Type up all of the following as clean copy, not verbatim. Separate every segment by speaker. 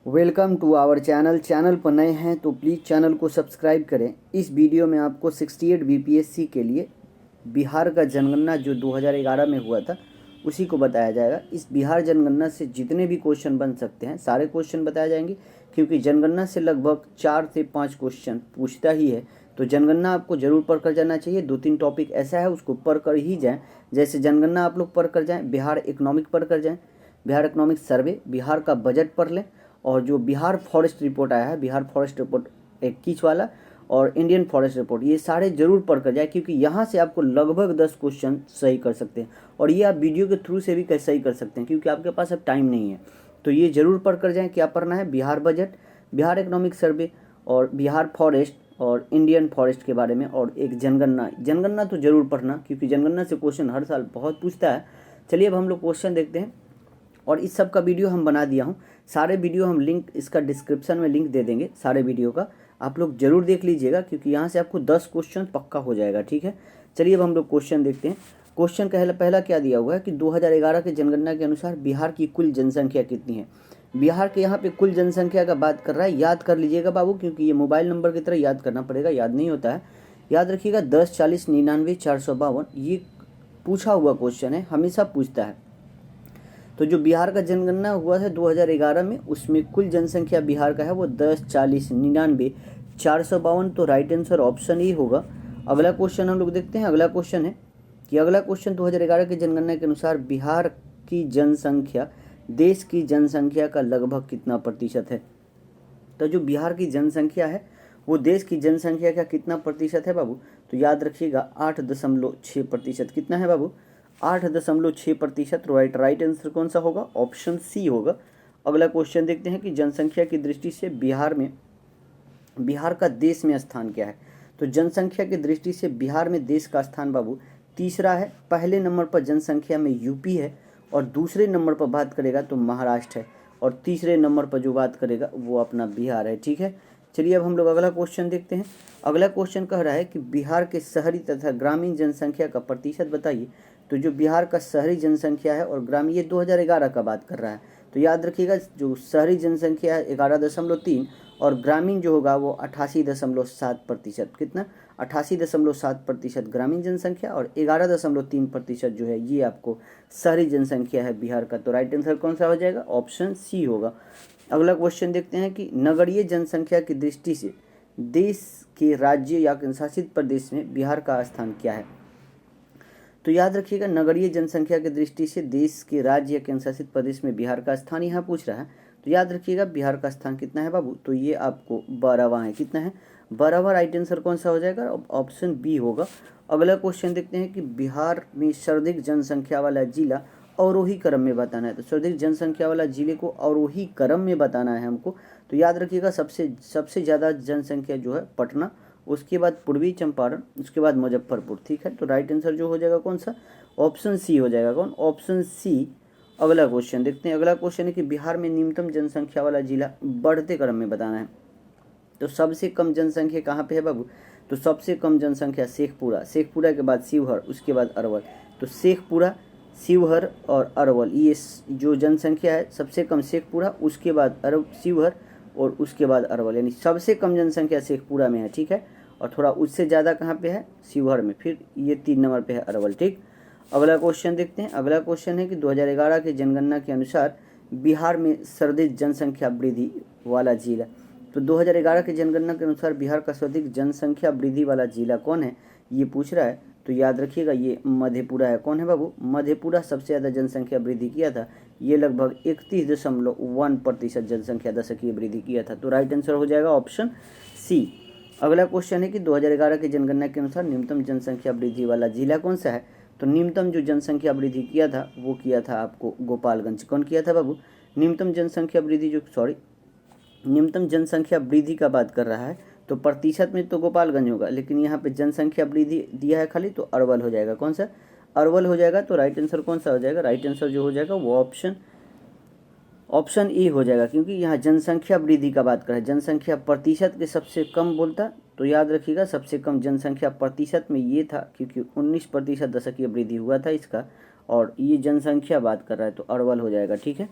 Speaker 1: Welcome to our channel पर नए हैं तो प्लीज़ चैनल को सब्सक्राइब करें। इस वीडियो में आपको 68 बीपीएससी के लिए बिहार का जनगणना जो 2011 में हुआ था उसी को बताया जाएगा। इस बिहार जनगणना से जितने भी क्वेश्चन बन सकते हैं सारे क्वेश्चन बताए जाएंगे, क्योंकि जनगणना से लगभग 4 से 5 क्वेश्चन पूछता ही है। तो जनगणना आपको जरूर पढ़ कर जाना चाहिए। 2-3 टॉपिक ऐसा है उसको पढ़ कर ही जाएँ। जैसे जनगणना आप लोग पढ़ कर जाएँ, बिहार इकोनॉमिक पढ़ कर जाएँ, बिहार इकोनॉमिक सर्वे, बिहार का बजट पढ़ लें, और जो बिहार फॉरेस्ट रिपोर्ट आया है, बिहार फॉरेस्ट रिपोर्ट 21 वाला और इंडियन फॉरेस्ट रिपोर्ट, ये सारे जरूर पढ़ कर जाए, क्योंकि यहाँ से आपको लगभग 10 क्वेश्चन सही कर सकते हैं। और ये आप वीडियो के थ्रू से भी सही कर सकते हैं, क्योंकि आपके पास अब टाइम नहीं है। तो ये जरूर पढ़ कर जाएँ। क्या पढ़ना है? Bihar budget, Bihar economic survey और बिहार फॉरेस्ट और इंडियन फॉरेस्ट के बारे में, और एक जनगणना तो जरूर पढ़ना, क्योंकि जनगणना से क्वेश्चन हर साल बहुत पूछता है। चलिए अब हम लोग क्वेश्चन देखते हैं, और इस सब का वीडियो हम बना दिया हूँ। सारे वीडियो हम लिंक इसका डिस्क्रिप्शन में लिंक दे देंगे सारे वीडियो का, आप लोग जरूर देख लीजिएगा, क्योंकि यहाँ से आपको 10 क्वेश्चन पक्का हो जाएगा। ठीक है, चलिए अब हम लोग क्वेश्चन देखते हैं। क्वेश्चन पहला क्या दिया हुआ है कि 2011 के जनगणना के अनुसार बिहार की कुल जनसंख्या कितनी है। बिहार के यहाँ पे कुल जनसंख्या का बात कर रहा है। याद कर लीजिएगा बाबू, क्योंकि ये मोबाइल नंबर की तरह याद करना पड़ेगा, याद नहीं होता है। याद रखिएगा 10, 40, 99, 452 ये पूछा हुआ क्वेश्चन है, हमेशा पूछता है। तो जो बिहार का जनगणना हुआ था 2011 में, उसमें कुल जनसंख्या बिहार का है वो 10, 40, 99, 452। तो राइट आंसर ऑप्शन ही होगा। अगला क्वेश्चन हम लोग देखते हैं। अगला क्वेश्चन है कि अगला क्वेश्चन 2011 की जनगणना के अनुसार बिहार की जनसंख्या देश की जनसंख्या का लगभग कितना प्रतिशत है। तो जो बिहार की जनसंख्या है वो देश की जनसंख्या का कितना प्रतिशत है बाबू? तो याद रखिएगा 8.6%। कितना है बाबू? 8.6%। राइट आंसर कौन सा होगा? ऑप्शन सी होगा। अगला क्वेश्चन देखते हैं कि जनसंख्या की दृष्टि से बिहार का देश में स्थान क्या है। तो जनसंख्या की दृष्टि से बिहार में देश का स्थान बाबू तीसरा है। पहले नंबर पर जनसंख्या में यूपी है, और दूसरे नंबर पर बात करेगा तो महाराष्ट्र है, और तीसरे नंबर पर जो बात करेगा वो अपना बिहार है। ठीक है, चलिए अब हम लोग अगला क्वेश्चन देखते हैं। अगला क्वेश्चन कह रहा है कि बिहार के शहरी तथा ग्रामीण जनसंख्या का प्रतिशत बताइए। तो जो बिहार का शहरी जनसंख्या है और ग्रामीण, ये 2011 का बात कर रहा है। तो याद रखिएगा जो शहरी जनसंख्या है 11.3, और ग्रामीण जो होगा वो 88.7%। कितना? 88.7% ग्रामीण जनसंख्या, और 11.3% जो है ये आपको शहरी जनसंख्या है बिहार का। तो राइट आंसर कौन सा हो जाएगा? ऑप्शन सी होगा। अगला क्वेश्चन देखते हैं कि नगरीय जनसंख्या की दृष्टि से देश के राज्य या केंद्रशासित प्रदेश में बिहार का स्थान क्या है। तो याद रखिएगा नगरीय जनसंख्या की दृष्टि से देश के राज्य या केंद्रशासित प्रदेश में बिहार का स्थान यहाँ पूछ रहा है। तो याद रखिएगा बिहार का स्थान कितना है बाबू? तो ये आपको 12वां है। कितना है? 12वां। राइट आंसर कौन सा हो जाएगा? ऑप्शन बी होगा। अगला क्वेश्चन देखते हैं कि बिहार में सर्वाधिक जनसंख्या वाला जिला अवरोही क्रम में बताना है। तो सर्वाधिक जनसंख्या वाला जिले को अवरोही क्रम में बताना है हमको। तो याद रखिएगा सबसे ज़्यादा जनसंख्या जो है पटना, उसके बाद पूर्वी चंपारण, उसके बाद मुजफ्फरपुर। ठीक है, तो राइट आंसर जो हो जाएगा कौन सा? ऑप्शन सी हो जाएगा। कौन? Option C. अगला क्वेश्चन देखते हैं। अगला क्वेश्चन है कि बिहार में न्यूनतम जनसंख्या वाला जिला बढ़ते क्रम में बताना है। तो सबसे कम जनसंख्या कहाँ पे है बाबू? तो सबसे कम जनसंख्या शेखपुरा के बाद शिवहर, उसके बाद अरवल। तो शेखपुरा, शिवहर और अरवल, ये जो जनसंख्या है सबसे कम शेखपुरा, उसके बाद शिवहर और उसके बाद अरवल, यानी सबसे कम जनसंख्या शेखपुरा में है। ठीक है, और थोड़ा उससे ज़्यादा कहाँ पे है? शिवहर में, फिर ये 3 नंबर पे है अरवल। ठीक, अगला क्वेश्चन देखते हैं। अगला क्वेश्चन है कि 2011 की जनगणना के अनुसार बिहार में सर्वाधिक जनसंख्या वृद्धि वाला जिला। तो 2011 की जनगणना के अनुसार बिहार का सर्वाधिक जनसंख्या वृद्धि वाला जिला कौन है, ये पूछ रहा है। तो याद रखिएगा ये मधेपुरा है। कौन है बाबू? मधेपुरा सबसे ज़्यादा जनसंख्या वृद्धि किया था। ये लगभग 31.1% जनसंख्या दशकीय वृद्धि किया था। तो राइट आंसर हो जाएगा ऑप्शन सी। अगला क्वेश्चन है कि 2011 की जनगणना के अनुसार न्यूनतम जनसंख्या वृद्धि वाला जिला कौन सा है। तो न्यूनतम जो जनसंख्या वृद्धि किया था वो किया था आपको गोपालगंज। कौन किया था बाबू? न्यूनतम जनसंख्या वृद्धि का बात कर रहा है, तो प्रतिशत में तो गोपालगंज होगा, लेकिन यहाँ पे जनसंख्या वृद्धि दिया है खाली, तो अरवल हो जाएगा। कौन सा? अरवल हो जाएगा। तो राइट आंसर कौन सा हो जाएगा? राइट आंसर जो हो जाएगा वो ऑप्शन ए हो जाएगा, क्योंकि यहाँ जनसंख्या वृद्धि का बात कर रहा है। जनसंख्या प्रतिशत के सबसे कम बोलता, तो याद रखिएगा सबसे कम जनसंख्या प्रतिशत में ये था, क्योंकि 19% दशकीय वृद्धि हुआ था इसका, और ये जनसंख्या बात कर रहा है, तो अरवल हो जाएगा। ठीक है,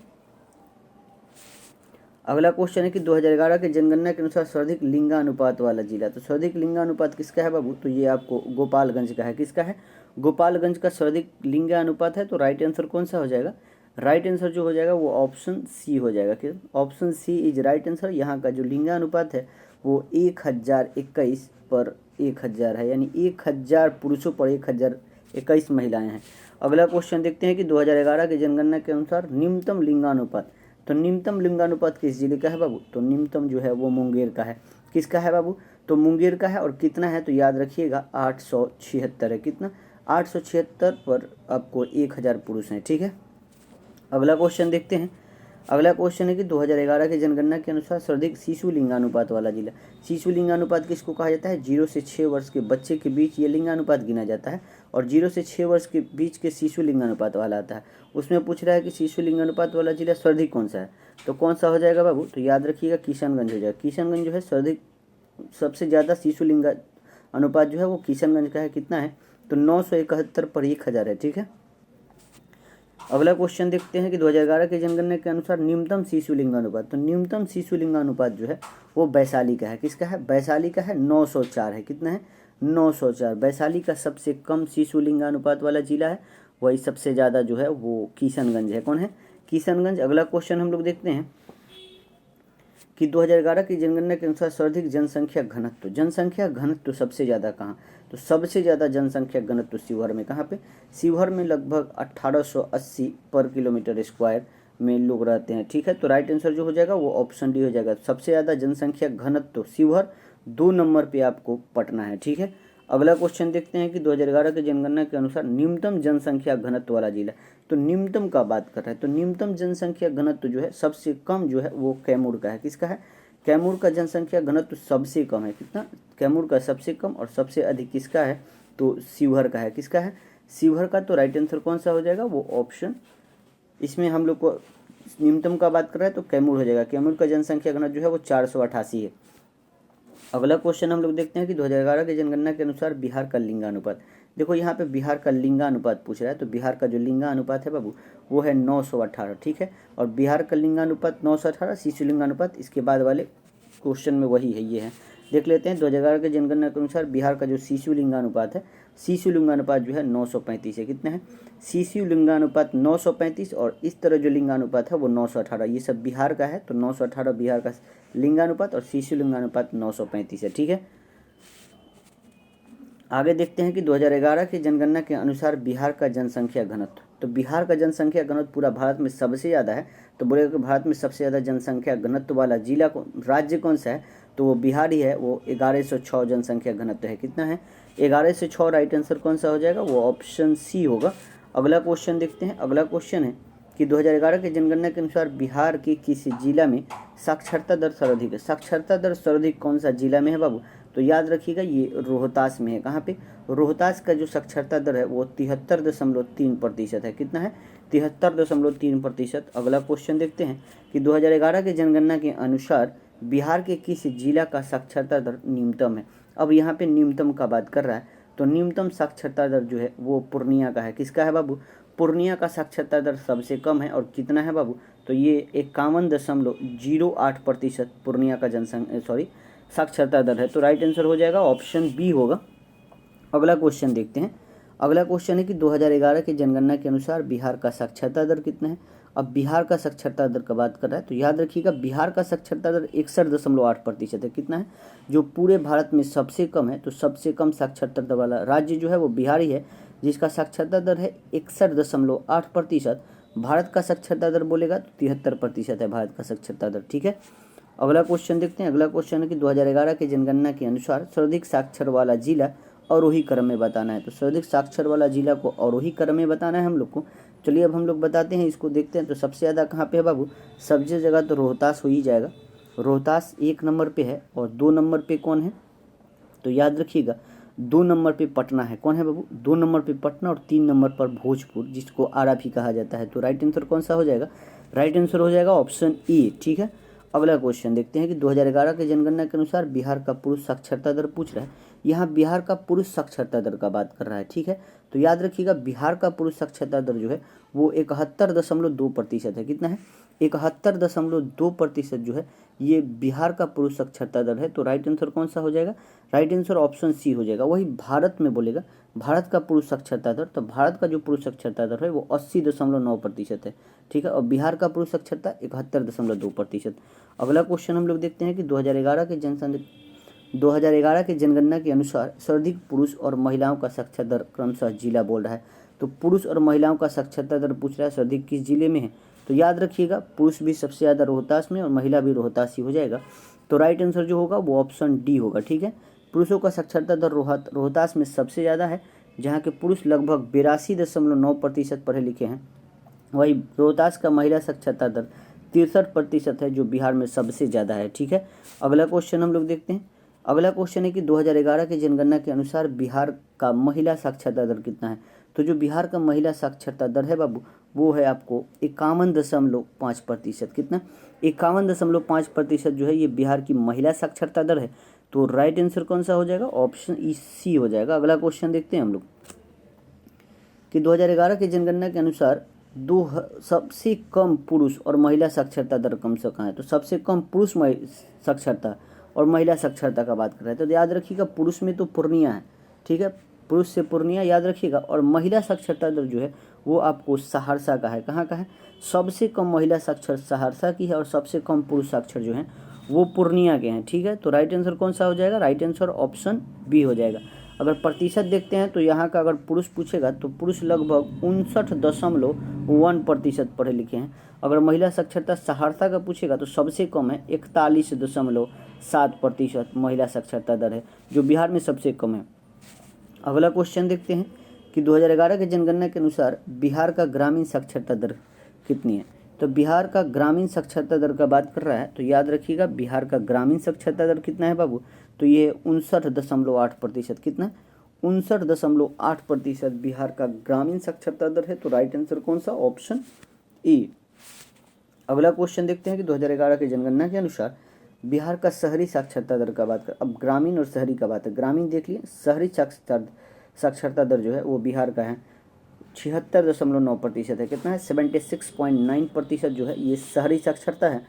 Speaker 1: अगला क्वेश्चन है कि 2011 के जनगणना के अनुसार सर्वाधिक लिंगानुपात वाला जिला। तो सर्वाधिक लिंगानुपात किसका है बाबू? तो ये आपको गोपालगंज का है। किसका है? गोपालगंज का सर्वाधिक लिंगानुपात है। तो राइट आंसर कौन सा हो जाएगा? राइट आंसर जो हो जाएगा वो ऑप्शन सी हो जाएगा। कि option C is right answer. यहाँ का जो लिंगानुपात है वो 1021 पर 1000 है, यानी 1000 पुरुषों पर 1021 महिलाएं हैं। अगला क्वेश्चन देखते हैं कि 2011 की जनगणना के अनुसार न्यूनतम लिंगानुपात। तो न्यूनतम लिंगानुपात किस जिले का है बाबू? तो न्यूनतम जो है वो मुंगेर का है। किसका है बाबू? तो मुंगेर का है। और कितना है? तो याद रखिएगा 876 है। कितना? 876 पर आपको 1000 पुरुष हैं। ठीक है, अगला क्वेश्चन देखते हैं। अगला क्वेश्चन है कि 2011 की जनगणना के अनुसार सर्वाधिक शिशु लिंगानुपात वाला जिला। शिशु लिंगानुपात किसको कहा जाता है? 0 से 6 वर्ष के बच्चे के बीच ये लिंगानुपात गिना जाता है, और 0 से 6 वर्ष के बीच के शिशु लिंगानुपात वाला आता है। उसमें पूछ रहा है कि शिशु लिंगानुपात वाला जिला सर्वाधिक कौन सा है? तो कौन सा हो जाएगा बाबू? तो याद रखिएगा किशनगंज हो जाएगा। किशनगंज जो है सर्वाधिक, सबसे ज़्यादा शिशु लिंगा अनुपात जो है वो किशनगंज का है। कितना है? तो 971 पर 1000 है। ठीक है, अगला क्वेश्चन देखते हैं कि 2011 के जनगणना के अनुसार न्यूनतम शिशु लिंगानुपात। तो न्यूनतम शिशु लिंगानुपात जो है वो वैशाली का है। किसका है? वैशाली का है। 904 है। कितना है? 904। वैशाली का सबसे कम शिशु लिंगानुपात वाला जिला है। वही सबसे ज़्यादा जो है वो किशनगंज है। कौन है? किशनगंज। अगला क्वेश्चन हम लोग देखते हैं कि 2011 की जनगणना के अनुसार सर्वाधिक जनसंख्या घनत्व। जनसंख्या घनत्व सबसे ज़्यादा कहाँ? तो सबसे ज़्यादा जनसंख्या घनत्व शिवहर में। कहाँ पे? शिवहर में लगभग 1880 पर किलोमीटर स्क्वायर में लोग रहते हैं। ठीक है, तो राइट आंसर जो हो जाएगा वो ऑप्शन डी हो जाएगा। सबसे ज़्यादा जनसंख्या घनत्व शिवहर, 2 नंबर पे आपको पटना है। ठीक है, अगला क्वेश्चन देखते हैं कि 2011 की जनगणना के अनुसार न्यूनतम जनसंख्या घनत्व वाला जिला। तो न्यूनतम का बात कर रहा है, तो न्यूनतम जनसंख्या घनत्व जो है सबसे कम जो है वो कैमूर का है। किसका है? कैमूर का जनसंख्या घनत्व सबसे कम है। कितना? कैमूर का सबसे कम। और सबसे अधिक किसका है? तो शिवहर का है। किसका है? शिवहर का। तो राइट आंसर कौन सा हो जाएगा? वो ऑप्शन, इसमें हम लोग को न्यूनतम का बात कर रहा है तो कैमूर हो जाएगा। कैमूर का जनसंख्या घनत्व जो है वो 488 है। अगला क्वेश्चन हम लोग देखते हैं कि 2011 की जनगणना के अनुसार बिहार का लिंगानुपात। देखो यहाँ पे बिहार का लिंगानुपात पूछ रहा है, तो बिहार का जो लिंगानुपात है बाबू वो है 918। ठीक है, और बिहार का लिंगानुपात 918। शिशु लिंगानुपात इसके बाद वाले क्वेश्चन में वही है, ये है। देख लेते हैं 2011 के जनगणना के अनुसार बिहार का जो शिशु लिंगानुपात है, शिशु लिंगानुपात जो है 935 है। कितना है? शिशु लिंगानुपात 935, और इस तरह जो लिंगानुपात है वो 918। ये सब बिहार का है, तो 918 बिहार का लिंगानुपात, और शिशु लिंगानुपात 935 है। ठीक है, आगे देखते हैं कि 2011 की जनगणना के अनुसार बिहार का जनसंख्या घनत्व। तो बिहार का जनसंख्या घनत्व पूरा भारत में सबसे ज़्यादा है। तो बोलेगा कि भारत में सबसे ज़्यादा जनसंख्या घनत्व वाला जिला राज्य कौन सा है? तो वो बिहार ही है। वो 1106 जनसंख्या घनत्व है। कितना है? 1106। राइट आंसर कौन सा हो जाएगा? वो ऑप्शन सी होगा। अगला क्वेश्चन देखते हैं। अगला क्वेश्चन है कि 2011 की जनगणना के अनुसार बिहार के किस जिला में साक्षरता दर सर्वाधिक है? साक्षरता दर सर्वाधिक कौन सा जिला में है बाबू? तो याद रखिएगा ये रोहतास में है। कहाँ पे? रोहतास का जो साक्षरता दर है वो 73.3% है। कितना है? 73.3%। अगला क्वेश्चन देखते हैं कि 2011 की जनगणना के अनुसार बिहार के किस जिला का साक्षरता दर न्यूनतम है? अब यहाँ पे न्यूनतम का बात कर रहा है, तो न्यूनतम साक्षरता दर जो है वो पूर्णिया का है। किसका है बाबू? पूर्णिया का साक्षरता दर सबसे कम है। और कितना है बाबू? तो ये 51.08% पूर्णिया का साक्षरता दर है। तो राइट आंसर हो जाएगा ऑप्शन बी होगा। अगला क्वेश्चन देखते हैं। अगला क्वेश्चन है कि 2011 की जनगणना के अनुसार बिहार का साक्षरता दर कितना है? अब बिहार का साक्षरता दर का बात कर रहा है, तो याद रखिएगा बिहार का साक्षरता दर 61.8% है। कितना है? जो पूरे भारत में सबसे कम है, तो सबसे कम साक्षरता दर वाला राज्य जो है वो बिहार ही है, जिसका साक्षरता दर है 61.8%। भारत का साक्षरता दर बोलेगा तो 73% है भारत का साक्षरता दर। ठीक है, अगला क्वेश्चन देखते हैं। अगला क्वेश्चन है कि 2011 की जनगणना के अनुसार सर्वाधिक साक्षर वाला जिला अवरोही क्रम में बताना है। तो सर्वाधिक साक्षर वाला जिला को अवरोही क्रम में बताना है हम लोग को। चलिए अब हम लोग बताते हैं, इसको देखते हैं। तो सबसे ज़्यादा कहाँ पे है बाबू? सबसे जगह तो रोहतास हो ही जाएगा। रोहतास 1 नंबर पे है। और 2 नंबर पे कौन है? तो याद रखिएगा 2 नंबर पे पटना है। कौन है बाबू? 2 नंबर पे पटना, और 3 नंबर पर भोजपुर, जिसको आरा भी कहा जाता है। तो राइट आंसर कौन सा हो जाएगा? राइट आंसर हो जाएगा ऑप्शन ए। ठीक है, अगला क्वेश्चन देखते हैं कि 2011 की जनगणना के अनुसार बिहार का पुरुष साक्षरता दर पूछ रहा है। यहाँ बिहार का पुरुष साक्षरता दर का बात कर रहा है। ठीक है, तो याद रखिएगा बिहार का पुरुष साक्षरता दर जो है वो 71.2% है। कितना है? 71.2% जो है ये बिहार का पुरुष साक्षरता दर है। तो राइट आंसर कौन सा हो जाएगा? राइट आंसर ऑप्शन सी हो जाएगा। वही भारत में बोलेगा भारत का पुरुष साक्षरता दर, तो भारत का जो पुरुष साक्षरता दर है वो 80.9% है, ठीक है। और बिहार का पुरुष साक्षरता 71.2%। अगला क्वेश्चन हम लोग देखते हैं कि 2011 के जनगणना के अनुसार सर्वाधिक पुरुष और महिलाओं का साक्षरता दर क्रमशः जिला बोल रहा है। तो पुरुष और महिलाओं का साक्षरता दर पूछ रहा है, सर्वाधिक किस जिले में है? तो याद रखिएगा पुरुष भी सबसे ज़्यादा रोहतास में और महिला भी रोहतास ही हो जाएगा। तो राइट आंसर जो होगा वो ऑप्शन डी होगा, ठीक है। पुरुषों का साक्षरता दर रोहतास में सबसे ज़्यादा है, जहाँ के पुरुष लगभग 82.9% पढ़े लिखे हैं। वही रोहतास का महिला साक्षरता दर 63% है, जो बिहार में सबसे ज़्यादा है, ठीक है। अगला क्वेश्चन हम लोग देखते हैं। अगला क्वेश्चन है कि 2011 की जनगणना के अनुसार बिहार का महिला साक्षरता दर कितना है? तो जो बिहार का महिला साक्षरता दर है बाबू वो है आपको 51.5%। कितना? 51.5% जो है ये बिहार की महिला साक्षरता दर है। तो राइट आंसर कौन सा हो जाएगा? ऑप्शन ई सी हो जाएगा। अगला क्वेश्चन देखते हैं हम लोग कि 2011 की जनगणना के अनुसार सबसे कम पुरुष और महिला साक्षरता दर कम से कहाँ है? तो सबसे कम पुरुष साक्षरता और महिला साक्षरता का बात कर रहे हैं। तो याद रखिएगा पुरुष में तो पूर्णिया है, ठीक है, पुरुष से पूर्णिया याद रखिएगा। और महिला साक्षरता दर जो है वो आपको सहरसा का है। कहाँ का है? सबसे कम महिला साक्षर सहरसा की है और सबसे कम पुरुष साक्षर जो है वो पूर्णिया के हैं, ठीक है। तो राइट आंसर कौन सा हो जाएगा? राइट आंसर ऑप्शन बी हो जाएगा। अगर प्रतिशत देखते हैं तो यहाँ का अगर पुरुष पूछेगा तो पुरुष लगभग 59.1% पढ़े लिखे हैं। अगर महिला साक्षरता सहरसा का पूछेगा तो सबसे कम है 41.7% महिला साक्षरता दर है, जो बिहार में सबसे कम है। अगला क्वेश्चन देखते हैं कि 2011 के जनगणना के अनुसार बिहार का ग्रामीण साक्षरता दर कितनी है? तो बिहार का ग्रामीण साक्षरता दर का बात कर रहा है। तो याद रखिएगा बिहार का ग्रामीण साक्षरता दर कितना है बाबू? तो ये 59.8%। कितना? 59.8% बिहार का ग्रामीण साक्षरता दर है। तो राइट आंसर कौन सा? Option A. अगला क्वेश्चन देखते हैं कि 2011 की जनगणना के अनुसार बिहार का शहरी साक्षरता दर का बात कर। अब ग्रामीण और शहरी का बात है। ग्रामीण देख लिए, शहरी साक्षरता दर जो है वो बिहार का है 76.9% है। कितना है? 76.9% जो है ये शहरी साक्षरता है।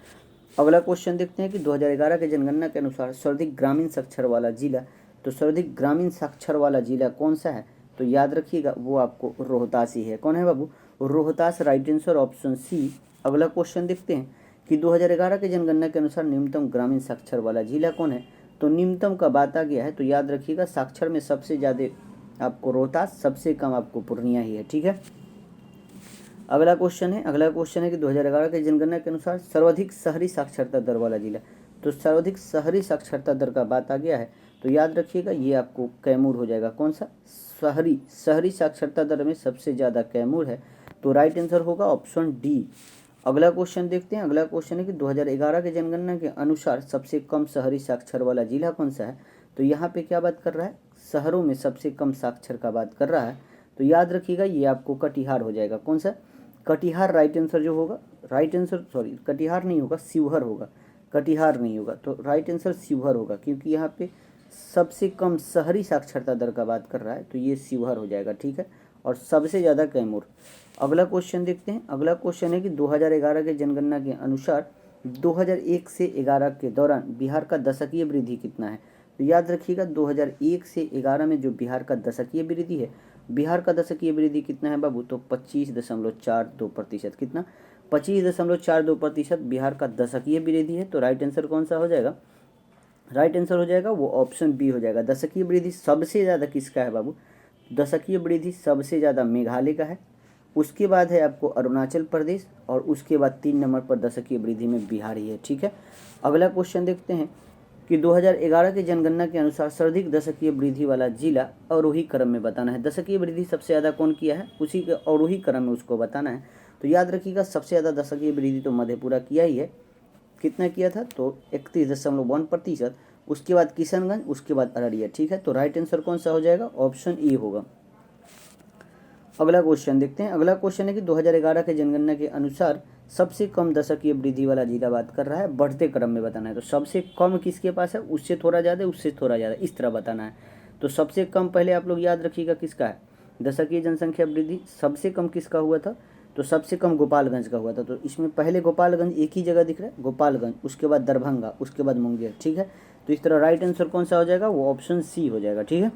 Speaker 1: अगला क्वेश्चन देखते हैं कि 2011 के जनगणना के अनुसार सर्वाधिक ग्रामीण साक्षर वाला जिला, तो सर्वाधिक ग्रामीण साक्षर वाला जिला कौन सा है? तो याद रखिएगा वो आपको रोहतास ही है। कौन है बाबू? Rohtas. Right answer option C. अगला क्वेश्चन देखते हैं कि 2011 के जनगणना के अनुसार न्यूनतम ग्रामीण साक्षर वाला जिला कौन है? तो न्यूनतम का बात आ गया है। तो याद रखिएगा साक्षर में सबसे ज़्यादा आपको रोहतास, सबसे कम आपको पूर्णिया ही है, ठीक है। अगला क्वेश्चन है कि 2011 के जनगणना के अनुसार सर्वाधिक शहरी साक्षरता दर वाला जिला, तो सर्वाधिक शहरी साक्षरता दर का बात आ गया है। तो याद रखिएगा ये आपको कैमूर हो जाएगा। कौन सा? शहरी साक्षरता दर में सबसे ज़्यादा कैमूर है। तो राइट आंसर होगा ऑप्शन डी। अगला क्वेश्चन देखते हैं। अगला क्वेश्चन है कि 2011 के जनगणना के अनुसार सबसे कम शहरी साक्षर वाला जिला कौन सा है? तो यहाँ पे क्या बात कर रहा है? शहरों में सबसे कम साक्षर का बात कर रहा है। तो याद रखिएगा ये आपको कटिहार हो जाएगा। कौन सा? कटिहार। राइट आंसर जो होगा, राइट आंसर कटिहार नहीं होगा, शिवहर होगा। कटिहार नहीं होगा, तो राइट आंसर शिवहर होगा, क्योंकि यहाँ पे सबसे कम शहरी साक्षरता दर का बात कर रहा है। तो ये शिवहर हो जाएगा, ठीक है। और सबसे ज़्यादा कैमूर। अगला क्वेश्चन देखते हैं। अगला क्वेश्चन है कि 2011 के जनगणना के अनुसार 2001 से 11 के दौरान बिहार का दशकीय वृद्धि कितना है? तो याद रखिएगा 2001 से 11 में जो बिहार का दशकीय वृद्धि है, बिहार का दशकीय वृद्धि कितना है बाबू? तो 25.42%। कितना? 25.42% बिहार का दशकीय वृद्धि है। तो राइट आंसर कौन सा हो जाएगा? राइट आंसर हो जाएगा वो ऑप्शन बी हो जाएगा। दशकीय वृद्धि सबसे ज़्यादा किसका है बाबू? दशकीय वृद्धि सबसे ज़्यादा मेघालय का है, उसके बाद है आपको अरुणाचल प्रदेश, और उसके बाद 3 नंबर पर दशकीय वृद्धि में बिहार ही है, ठीक है। अगला क्वेश्चन देखते हैं कि 2011 की जनगणना के अनुसार सर्वाधिक दशकीय वृद्धि वाला जिला अवरोही क्रम में बताना है। दशकीय वृद्धि सबसे ज़्यादा कौन किया है? उसी के अवरोही क्रम में उसको बताना है। तो याद रखिएगा सबसे ज़्यादा दशकीय वृद्धि तो मधेपुरा किया ही है। कितना किया था? तो 31.1%। उसके बाद किशनगंज, उसके बाद अररिया, ठीक है। तो राइट आंसर कौन सा हो जाएगा? ऑप्शन ई होगा। अगला क्वेश्चन देखते हैं। अगला क्वेश्चन है कि 2011 के जनगणना के अनुसार सबसे कम दशकीय वृद्धि वाला जिला बात कर रहा है, बढ़ते क्रम में बताना है। तो सबसे कम किसके पास है? उससे थोड़ा ज़्यादा, उससे थोड़ा ज़्यादा, इस तरह बताना है। तो सबसे कम पहले आप लोग याद रखिएगा किसका है? दशकीय जनसंख्या वृद्धि सबसे कम किसका हुआ था? तो सबसे कम गोपालगंज का हुआ था। तो इसमें पहले गोपालगंज एक ही जगह दिख रहा है, गोपालगंज, उसके बाद दरभंगा, उसके बाद मुंगेर, ठीक है। तो इस तरह राइट आंसर कौन सा हो जाएगा, वो ऑप्शन सी हो जाएगा, ठीक है।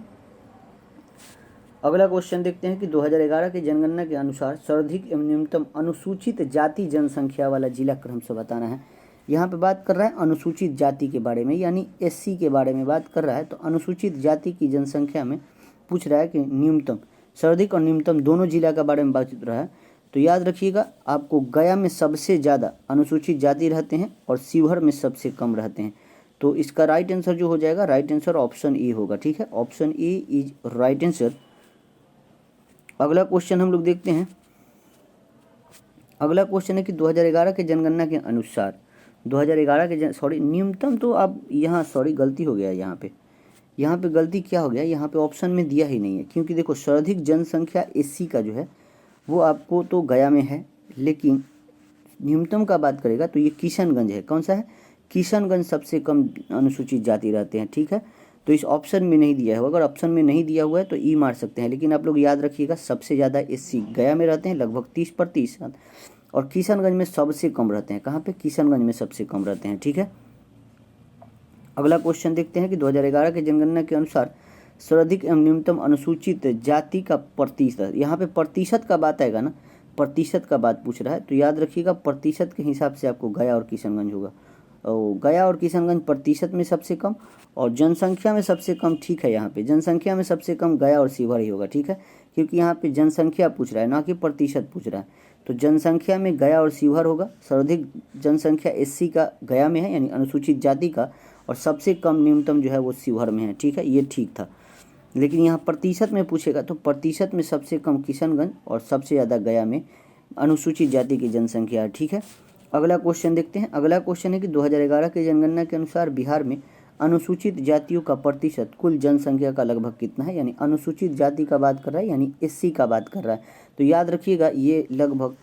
Speaker 1: अगला क्वेश्चन देखते हैं कि 2011 की जनगणना के अनुसार सर्वाधिक एवं न्यूनतम अनुसूचित जाति जनसंख्या वाला जिला क्रम से बताना है। यहाँ पे बात कर रहा है अनुसूचित जाति के बारे में, यानी एससी के बारे में बात कर रहा है। तो अनुसूचित जाति की जनसंख्या में पूछ रहा है कि न्यूनतम, सर्वाधिक और न्यूनतम दोनों जिला के बारे में बात कर रहा है। तो याद रखिएगा, आपको गया में सबसे ज़्यादा अनुसूचित जाति रहते हैं और शिवहर में सबसे कम रहते हैं। तो इसका राइट आंसर जो हो जाएगा, राइट आंसर ऑप्शन ए होगा, ठीक है। Option A is right answer. अगला क्वेश्चन हम लोग देखते हैं। अगला क्वेश्चन है कि 2011 के जनगणना के अनुसार 2011 के न्यूनतम, तो आप यहाँ गलती हो गया यहाँ पे गलती क्या हो गया, यहाँ पे ऑप्शन में दिया ही नहीं है। क्योंकि देखो सर्वाधिक जनसंख्या एससी का जो है वो आपको तो गया में है, लेकिन न्यूनतम का बात करेगा तो ये किशनगंज है। कौन सा है, किशनगंज सबसे कम अनुसूचित जाति रहते हैं, ठीक है। तो इस ऑप्शन में नहीं दिया है, अगर ऑप्शन में नहीं दिया हुआ है तो ई मार सकते हैं, लेकिन आप लोग याद रखिएगा सबसे ज़्यादा एससी गया में रहते हैं लगभग 30%, और किशनगंज में सबसे कम रहते हैं। कहाँ पे, किशनगंज में सबसे कम रहते हैं, ठीक है। अगला क्वेश्चन देखते हैं कि 2011 के जनगणना के अनुसार सर्वाधिक एवं न्यूनतम अनुसूचित जाति का प्रतिशत। यहाँ पे प्रतिशत का बात आएगा ना, प्रतिशत का बात पूछ रहा है। तो याद रखिएगा प्रतिशत के हिसाब से आपको गया और किशनगंज होगा। गया और किशनगंज प्रतिशत में सबसे कम और जनसंख्या में सबसे कम, ठीक है। यहाँ पे जनसंख्या में सबसे कम गया और शिवहर ही होगा, ठीक है। क्योंकि यहाँ पे जनसंख्या पूछ रहा है, ना कि प्रतिशत पूछ रहा है। तो जनसंख्या में गया और शिवहर होगा। सर्वाधिक जनसंख्या एससी का गया में है, यानी अनुसूचित जाति का, और सबसे कम न्यूनतम जो है वो शिवहर में है, ठीक है। ये ठीक था, लेकिन यहाँ प्रतिशत में पूछेगा तो प्रतिशत में सबसे कम किशनगंज और सबसे ज़्यादा गया में अनुसूचित जाति की जनसंख्या है, ठीक है। अगला क्वेश्चन देखते हैं। अगला क्वेश्चन है कि 2011 की जनगणना के अनुसार बिहार में अनुसूचित जातियों का प्रतिशत कुल जनसंख्या का लगभग कितना है, यानी अनुसूचित जाति का बात कर रहा है, यानी एससी का बात कर रहा है। तो याद रखिएगा ये लगभग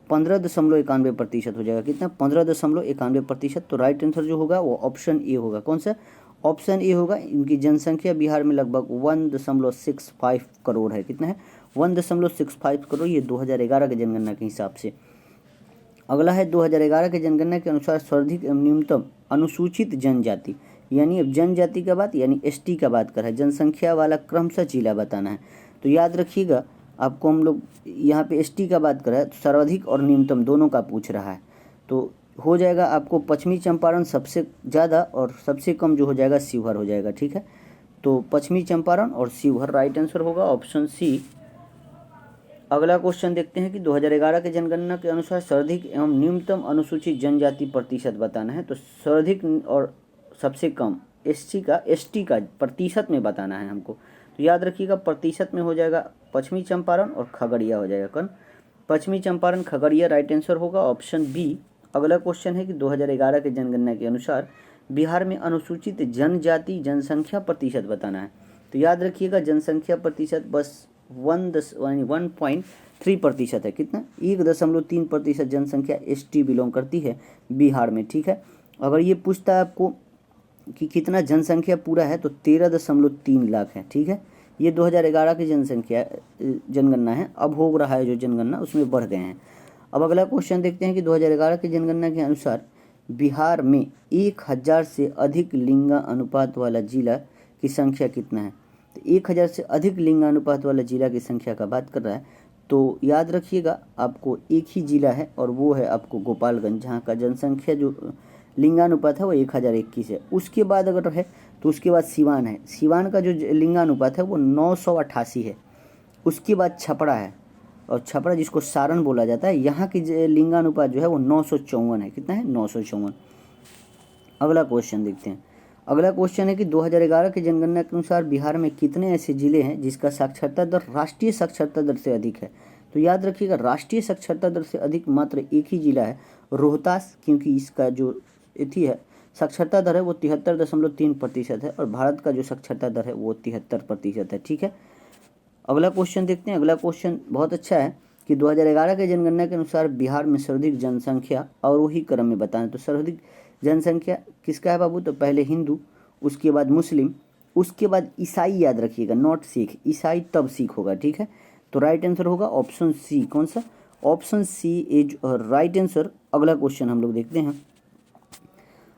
Speaker 1: 15.91% हो जाएगा। कितना, 15.91%। तो राइट आंसर जो होगा वो ऑप्शन ए होगा। कौन सा, ऑप्शन ए होगा। इनकी जनसंख्या बिहार में लगभग 1.65 करोड़ है। कितना है, 1.65 करोड़, ये 2011 के जनगणना के हिसाब से। अगला है 2011 के जनगणना के अनुसार सर्वाधिक एवं न्यूनतम अनुसूचित जनजाति, यानी अब जनजाति का बात, यानी एसटी का बात कर रहा है, जनसंख्या वाला क्रमशः जिला बताना है। तो याद रखिएगा आपको, हम लोग यहाँ पे एसटी का बात कर रहा है तो सर्वाधिक और न्यूनतम दोनों का पूछ रहा है। तो हो जाएगा आपको पश्चिमी चंपारण सबसे ज़्यादा और सबसे कम जो हो जाएगा शिवहर हो जाएगा, ठीक है। तो पश्चिमी चंपारण और शिवहर राइट आंसर होगा, ऑप्शन सी। अगला क्वेश्चन देखते हैं कि 2011 के जनगणना के अनुसार सर्वाधिक एवं न्यूनतम अनुसूचित जनजाति प्रतिशत बताना है। तो सर्वाधिक और सबसे कम एसटी का प्रतिशत में बताना है हमको। तो याद रखिएगा प्रतिशत में हो जाएगा पश्चिमी चंपारण और खगड़िया हो जाएगा। कौन, पश्चिमी चंपारण खगड़िया राइट आंसर होगा, ऑप्शन बी। अगला क्वेश्चन है कि 2011 के जनगणना के अनुसार बिहार में अनुसूचित जनजाति जनसंख्या प्रतिशत बताना है। तो याद रखिएगा जनसंख्या प्रतिशत बस 1.3% है। कितना, 1.3% जनसंख्या एसटी बिलोंग करती है बिहार में, ठीक है। अगर ये पूछता है आपको कि कितना जनसंख्या पूरा है तो 13.3 लाख है, ठीक है। ये 2011 की जनगणना है। अब हो रहा है जो जनगणना उसमें बढ़ गए हैं। अब अगला क्वेश्चन देखते हैं कि 2011 की जनगणना के अनुसार बिहार में 1000 से अधिक लिंग अनुपात वाला जिला की संख्या कितना है। तो 1000 से अधिक लिंग अनुपात वाला जिला की संख्या का बात कर रहा है। तो याद रखिएगा आपको एक ही जिला है और वो है आपको गोपालगंज, जहाँ का जनसंख्या जो लिंगानुपात है वो 1021 है। उसके बाद अगर है तो उसके बाद सिवान है, सिवान का जो लिंगानुपात है वो 988 है। उसके बाद छपरा है, और छपरा जिसको सारण बोला जाता है, यहाँ की लिंगानुपात जो है वो 954 है। कितना है, 954। अगला क्वेश्चन देखते हैं। अगला क्वेश्चन है कि 2011 की जनगणना के अनुसार बिहार में कितने ऐसे जिले हैं जिसका साक्षरता दर राष्ट्रीय साक्षरता दर से अधिक है। तो याद रखिएगा राष्ट्रीय साक्षरता दर से अधिक मात्र एक ही जिला है, रोहतास, क्योंकि इसका जो इथी है साक्षरता दर है वो 73.3% है, और भारत का जो साक्षरता दर है वो 73% है, ठीक है। अगला क्वेश्चन देखते हैं। अगला क्वेश्चन बहुत अच्छा है कि 2011 के जनगणना के अनुसार बिहार में सर्वाधिक जनसंख्या अवरोही क्रम में बताएं। तो सर्वाधिक जनसंख्या किसका है बाबू, तो पहले हिंदू, उसके बाद मुस्लिम, उसके बाद ईसाई। याद रखिएगा, नॉट सिख, ईसाई तब सिख होगा, ठीक है। तो राइट आंसर होगा ऑप्शन सी। कौन सा, option C is right answer. अगला क्वेश्चन हम लोग देखते हैं।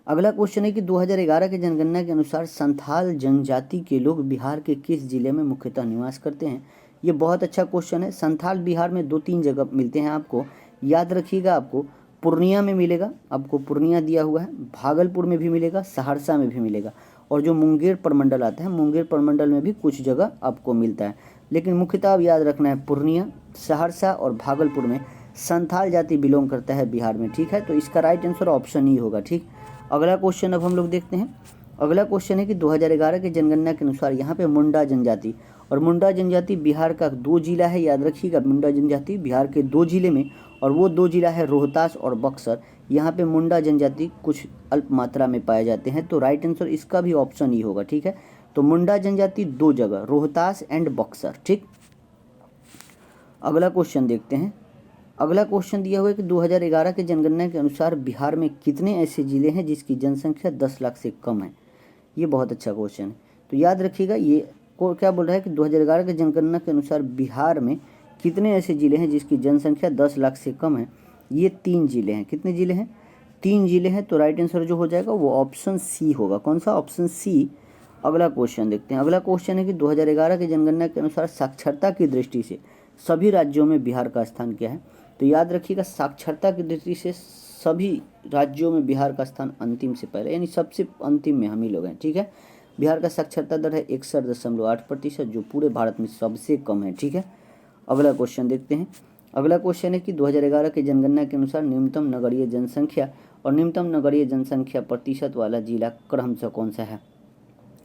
Speaker 1: अगला क्वेश्चन है कि 2011 के जनगणना के अनुसार संथाल जनजाति के लोग बिहार के किस जिले में मुख्यतः निवास करते हैं। ये बहुत अच्छा क्वेश्चन है। संथाल बिहार में 2-3 जगह मिलते हैं, आपको याद रखिएगा। आपको पूर्णिया में मिलेगा, आपको पूर्णिया दिया हुआ है, भागलपुर में भी मिलेगा, सहरसा में भी मिलेगा, और जो मुंगेर प्रमंडल आता है, मुंगेर प्रमंडल में भी कुछ जगह आपको मिलता है। लेकिन मुख्यतः आप याद रखना है पूर्णिया, सहरसा और भागलपुर में संथाल जाति बिलोंग करता है बिहार में। ठीक है, तो इसका राइट आंसर ऑप्शन ई होगा। ठीक, अगला क्वेश्चन अब हम लोग देखते हैं। अगला क्वेश्चन है कि 2011 के जनगणना के अनुसार यहाँ पे मुंडा जनजाति, और मुंडा जनजाति बिहार का 2 जिला है, याद रखिएगा। मुंडा जनजाति बिहार के 2 जिले में, और वो 2 जिला है रोहतास और बक्सर। यहाँ पे मुंडा जनजाति कुछ अल्प मात्रा में पाए जाते हैं, तो राइट आंसर इसका भी ऑप्शन ई होगा। ठीक है, तो मुंडा जनजाति 2 जगह, रोहतास एंड बक्सर। ठीक, अगला क्वेश्चन देखते हैं। अगला क्वेश्चन दिया हुआ है कि 2011 के जनगणना के अनुसार बिहार में कितने ऐसे जिले हैं जिसकी जनसंख्या 10 लाख से कम है। ये बहुत अच्छा क्वेश्चन है, तो याद रखिएगा। ये को क्या बोल रहा है कि 2011 के जनगणना के अनुसार बिहार में कितने ऐसे जिले हैं जिसकी जनसंख्या 10 लाख से कम है। ये 3 जिले हैं। कितने जिले हैं? 3 जिले हैं। तो राइट आंसर जो हो जाएगा वो ऑप्शन सी होगा। कौन सा? Option C. अगला क्वेश्चन देखते हैं। अगला क्वेश्चन है कि 2011 की जनगणना के अनुसार साक्षरता की दृष्टि से सभी राज्यों में बिहार का स्थान क्या है। तो याद रखिएगा, साक्षरता की दृष्टि से सभी राज्यों में बिहार का स्थान अंतिम से पहले, यानी सबसे अंतिम में हम ही लोग हैं। ठीक है, बिहार का साक्षरता दर है 61.8%, जो पूरे भारत में सबसे कम है। ठीक है, अगला क्वेश्चन देखते हैं। अगला क्वेश्चन है कि 2011 की जनगणना के अनुसार न्यूनतम नगरीय जनसंख्या और न्यूनतम नगरीय जनसंख्या प्रतिशत वाला जिला क्रमशः कौन सा है।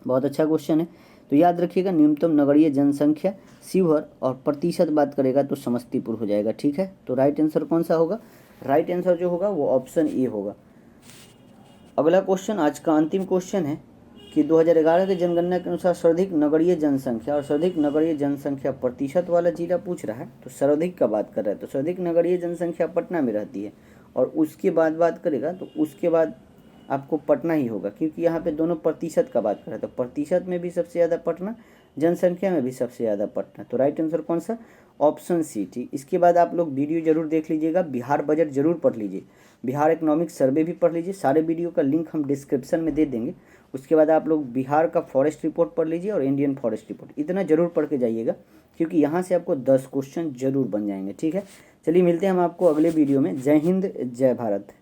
Speaker 1: बहुत अच्छा क्वेश्चन है, तो याद रखिएगा न्यूनतम नगरीय जनसंख्या शिवहर, और प्रतिशत बात करेगा तो समस्तीपुर हो जाएगा। ठीक है, तो राइट आंसर कौन सा होगा? राइट आंसर जो होगा वो ऑप्शन ए होगा। अगला क्वेश्चन आज का अंतिम क्वेश्चन है कि 2011 की जनगणना के अनुसार सर्वाधिक नगरीय जनसंख्या और सर्वाधिक नगरीय जनसंख्या प्रतिशत वाला जिला पूछ रहा है, तो सर्वाधिक का बात कर रहा है, तो सर्वाधिक नगरीय जनसंख्या पटना में रहती है, और उसके बाद बात करेगा तो उसके बाद आपको पटना ही होगा, क्योंकि यहाँ पे दोनों प्रतिशत का बात कर रहा है, तो प्रतिशत में भी सबसे ज़्यादा पटना, जनसंख्या में भी सबसे ज़्यादा पटना। तो राइट आंसर कौन सा? Option C. ठीक, इसके बाद आप लोग वीडियो जरूर देख लीजिएगा, बिहार बजट जरूर पढ़ लीजिए, बिहार इकोनॉमिक सर्वे भी पढ़ लीजिए। सारे वीडियो का लिंक हम डिस्क्रिप्शन में दे देंगे। उसके बाद आप लोग बिहार का फॉरेस्ट रिपोर्ट पढ़ लीजिए और इंडियन फॉरेस्ट रिपोर्ट, इतना जरूर पढ़ के जाइएगा, क्योंकि यहाँ से आपको 10 क्वेश्चन जरूर बन जाएंगे। ठीक है, चलिए मिलते हैं हम आपको अगले वीडियो में। जय हिंद, जय भारत।